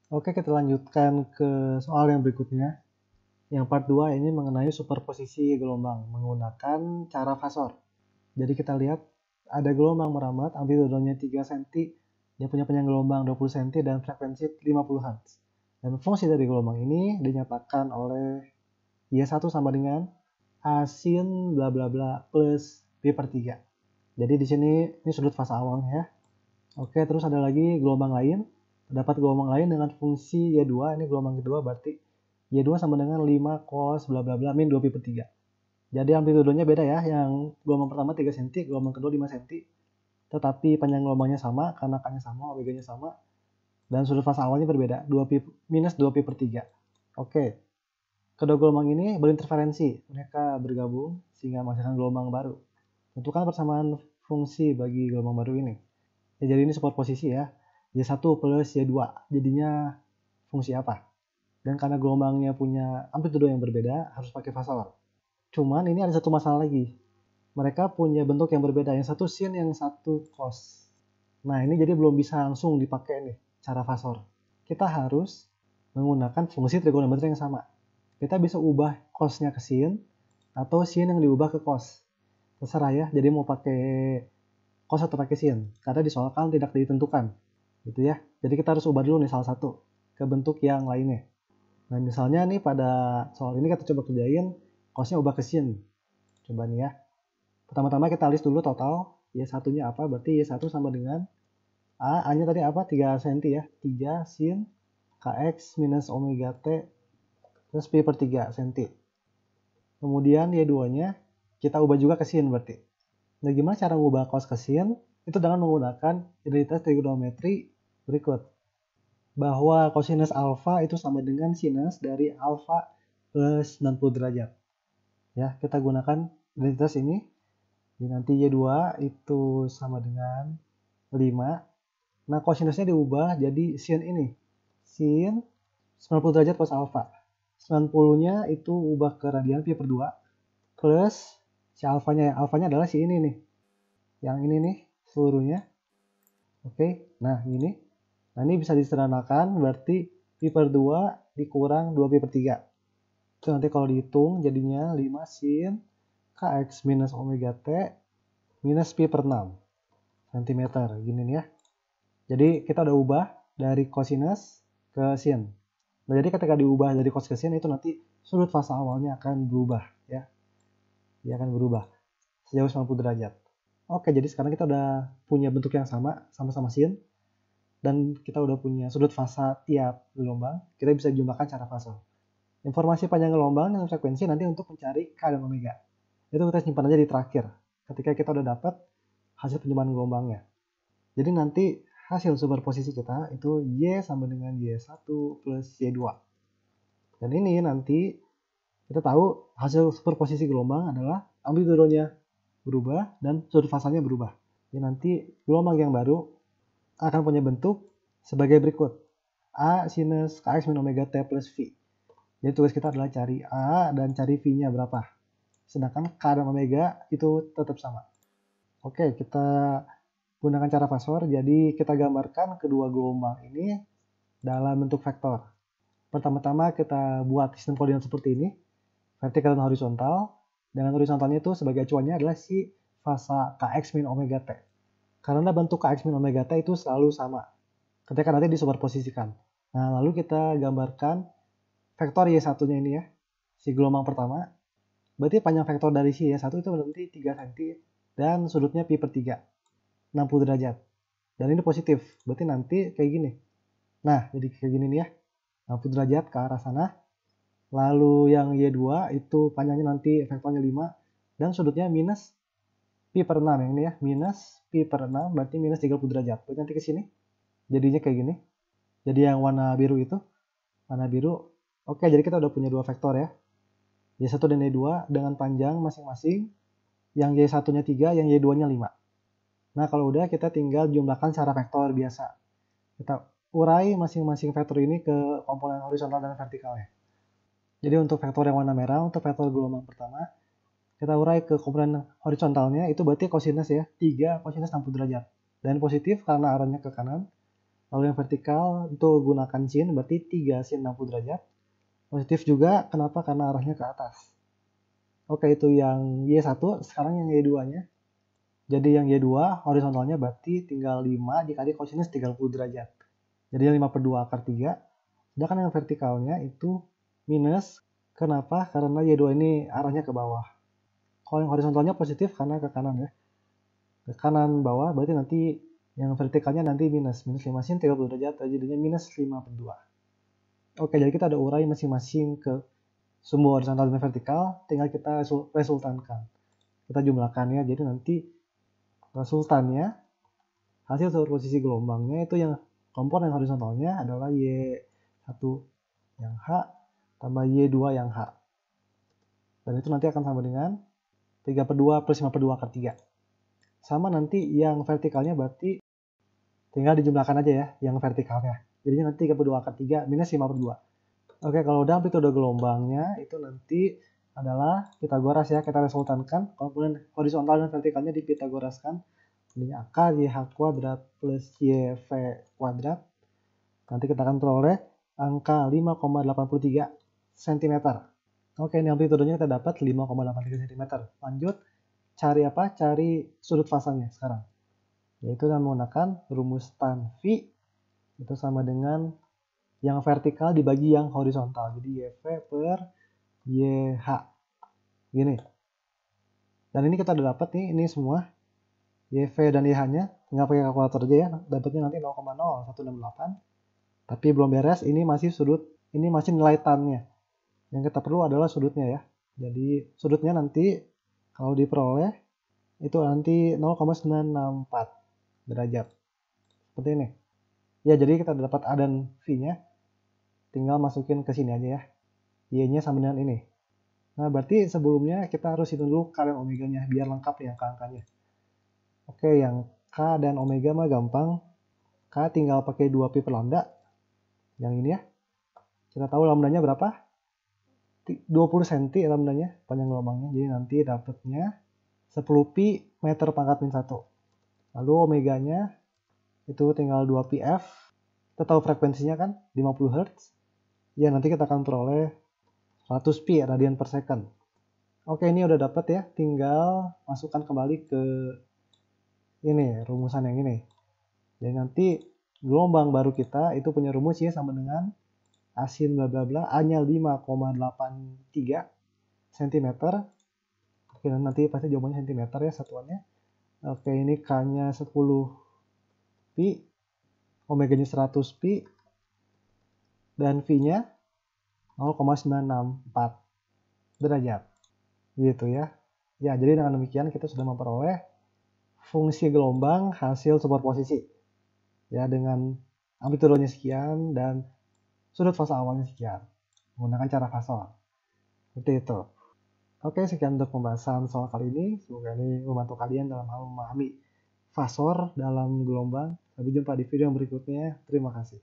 Oke, kita lanjutkan ke soal yang berikutnya. Yang part 2 ini mengenai superposisi gelombang menggunakan cara fasor. Jadi kita lihat ada gelombang merambat, amplitudenya 3 cm, dia punya panjang gelombang 20 cm dan frekuensi 50 Hz. Dan fungsi dari gelombang ini dinyatakan oleh Y1 sama dengan A sin bla bla bla plus Pi per 3. Jadi di sini ini sudut fasa awalnya ya. Oke, terus ada lagi gelombang lain. Terdapat gelombang lain dengan fungsi Y2, ini gelombang kedua berarti Y2 sama dengan 5 cos bla bla bla min 2 pi per 3. Jadi amplitudenya beda ya, yang gelombang pertama 3 cm, gelombang kedua 5 cm. Tetapi panjang gelombangnya sama, karena K-nya sama, omega-nya sama, dan sudut fasa awalnya berbeda, 2 pi, minus 2 pi per 3. Oke, kedua gelombang ini berinterferensi, mereka bergabung sehingga menghasilkan gelombang baru. Tentukan persamaan fungsi bagi gelombang baru ini. Ya, jadi ini superposisi ya. Y1 plus Y2. Jadinya fungsi apa? Dan karena gelombangnya punya amplitudo yang berbeda, harus pakai fasor. Cuman ini ada satu masalah lagi. Mereka punya bentuk yang berbeda. Yang satu sin, yang satu cos. Nah, ini jadi belum bisa langsung dipakai nih cara fasor. Kita harus menggunakan fungsi trigonometri yang sama. Kita bisa ubah cosnya ke sin, atau sin yang diubah ke cos. Terserah ya, jadi mau pakai cos atau pakai sin, karena di soal kan tidak ditentukan gitu ya. Jadi kita harus ubah dulu nih salah satu ke bentuk yang lainnya. Nah, misalnya nih pada soal ini kita coba kerjain cosnya ubah ke sin. Coba nih ya. Pertama-tama kita list dulu total Y1-nya apa, berarti Y1 sama dengan A-nya tadi apa? 3 cm ya. 3 sin Kx minus omega T plus Pi per 3 cm. Kemudian Y2-nya kita ubah juga ke sin berarti. Nah, gimana cara mengubah cos ke sin? Itu dengan menggunakan identitas trigonometri berikut. Bahwa kosinus alfa itu sama dengan sinus dari alfa plus 90 derajat. Ya, kita gunakan identitas ini. Jadi nanti Y2 itu sama dengan 5. Nah, kosinusnya diubah jadi sin ini. Sin 90 derajat plus alfa. 90-nya itu ubah ke radian pi per 2 plus si alfanya. Alfanya adalah si ini nih. Yang ini nih seluruhnya. Oke, nah ini. Nah, ini bisa disederhanakan berarti pi per 2 dikurang 2 pi per 3. Itu nanti kalau dihitung jadinya 5 sin Kx minus omega T minus pi per 6 cm. Gini nih ya. Jadi kita udah ubah dari cosinus ke sin. Nah, jadi ketika diubah dari cos ke sin itu nanti sudut fasa awalnya akan berubah ya. Dia akan berubah sejauh 90 derajat. Oke, jadi sekarang kita udah punya bentuk yang sama, sama-sama sin. Dan kita udah punya sudut fasa tiap gelombang, kita bisa jumlahkan cara fasa. Informasi panjang gelombang dan frekuensi nanti untuk mencari K dan omega. Itu kita simpan aja di terakhir, ketika kita udah dapat hasil penjumlahan gelombangnya. Jadi nanti hasil superposisi kita itu Y sama dengan Y1 plus Y2. Dan ini nanti kita tahu hasil superposisi gelombang adalah amplitudonya berubah dan sudut fasanya berubah. Jadi nanti gelombang yang baru akan punya bentuk sebagai berikut. A sinus Kx min omega T plus V. Jadi tugas kita adalah cari A dan cari V-nya berapa. Sedangkan K dan omega itu tetap sama. Oke, kita gunakan cara fasor. Jadi kita gambarkan kedua gelombang ini dalam bentuk vektor. Pertama-tama kita buat sistem koordinat seperti ini. Vertikal dan horizontal. Dengan horizontalnya itu sebagai acuannya adalah si fasa Kx min omega T. Karena bentuk Kx min omega T itu selalu sama ketika nanti disuperposisikan. Nah, lalu kita gambarkan vektor Y1-nya ini ya, si gelombang pertama. Berarti panjang vektor dari si Y1 itu berarti 3 cm dan sudutnya pi per 3, 60 derajat. Dan ini positif, berarti nanti kayak gini. Nah, jadi kayak gini nih ya, 60 derajat ke arah sana. Lalu yang Y2 itu panjangnya nanti vektornya 5 dan sudutnya minus pi per 6 yang ini ya, minus pi per 6 berarti minus 30 derajat. Berarti nanti ke sini jadinya kayak gini. Jadi yang warna biru itu, warna biru. Oke, jadi kita udah punya dua vektor ya. Y1 dan Y2 dengan panjang masing-masing. Yang Y1-nya 3, yang Y2-nya 5. Nah, kalau udah kita tinggal jumlahkan secara vektor biasa. Kita urai masing-masing vektor ini ke komponen horizontal dan vertikalnya. Jadi untuk vektor yang warna merah, untuk vektor gelombang pertama, kita urai ke komponen horizontalnya, itu berarti kosinus ya, 3 kosinus 60 derajat. Dan positif karena arahnya ke kanan. Lalu yang vertikal itu gunakan sin, berarti 3 sin 60 derajat. Positif juga, kenapa? Karena arahnya ke atas. Oke, itu yang Y1, sekarang yang Y2-nya. Jadi yang Y2 horizontalnya berarti tinggal 5 dikali kosinus 30 derajat. Jadi 5/2 akar 3. Sedangkan yang vertikalnya itu minus, kenapa? Karena Y2 ini arahnya ke bawah. Kalau yang horizontalnya positif karena ke kanan ya. Ke kanan bawah berarti nanti yang vertikalnya nanti minus 5 sin 30 derajat, jadinya minus 5/2. Oke, jadi kita ada urai masing-masing ke sumbu horizontal dan vertikal, tinggal kita resultankan. Kita jumlahkan ya, jadi nanti resultannya, hasil superposisi gelombangnya itu yang komponen horizontalnya adalah Y1 yang H tambah Y2 yang H. Dan itu nanti akan sama dengan 3/2 plus 5/2 akar 3. Sama nanti yang vertikalnya berarti tinggal dijumlahkan aja ya, yang vertikalnya. Jadinya nanti 3/2 akar 3 minus 5/2. Oke, kalau udah amplitude gelombangnya itu nanti adalah Pitagoras ya, kita resultankan komponen horizontal dan vertikalnya di Pitagoraskan. Jadinya akar YH kuadrat plus YV kuadrat. Nanti kita akan peroleh angka 5,83 cm. Oke, ini amplitudenya kita dapat 5,83 cm. Lanjut, cari apa? Cari sudut pasangnya sekarang. Yaitu dengan menggunakan rumus tan V itu sama dengan yang vertikal dibagi yang horizontal. Jadi YV per YH. Gini. Dan ini kita udah dapat nih, ini semua. YV dan YH-nya. Tinggal pakai kalkulator aja ya. Dapatnya nanti 0,0168. Tapi belum beres, ini masih sudut. Ini masih nilai tan-nya. Yang kita perlu adalah sudutnya ya. Jadi sudutnya nanti kalau diperoleh itu nanti 0,964 derajat. Seperti ini. Ya, jadi kita dapat A dan V-nya. Tinggal masukin ke sini aja ya. Y-nya sama dengan ini. Nah, berarti sebelumnya kita harus hitung dulu K dan omeganya biar lengkap ya angka-angkanya. Oke, yang K dan omega mah gampang. K tinggal pakai 2pi per lambda. Yang ini ya. Kita tahu lambdanya berapa? 20 cm lambdanya, panjang gelombangnya. Jadi nanti dapatnya 10 pi meter pangkat min 1. Lalu omeganya itu tinggal 2 pi f. Kita tahu frekuensinya kan 50 Hz. Ya, nanti kita akan peroleh 100 pi radian per second. Oke, ini udah dapat ya. Tinggal masukkan kembali ke ini, rumusan yang ini. Jadi nanti gelombang baru kita itu punya rumus ya sama dengan asin bla bla bla, A-nya 5,83 cm. Oke, nanti pasti jawabannya cm ya satuannya. Oke, ini K-nya 10 pi, omeganya 100 pi, dan V-nya 0,964 derajat. Gitu ya. Ya, jadi dengan demikian kita sudah memperoleh fungsi gelombang hasil superposisi. Ya, dengan amplitudenya sekian dan sudut fase awalnya sekian. Menggunakan cara fasor. Seperti itu. Oke, sekian untuk pembahasan soal kali ini. Semoga ini membantu kalian dalam hal memahami fasor dalam gelombang. Sampai jumpa di video yang berikutnya. Terima kasih.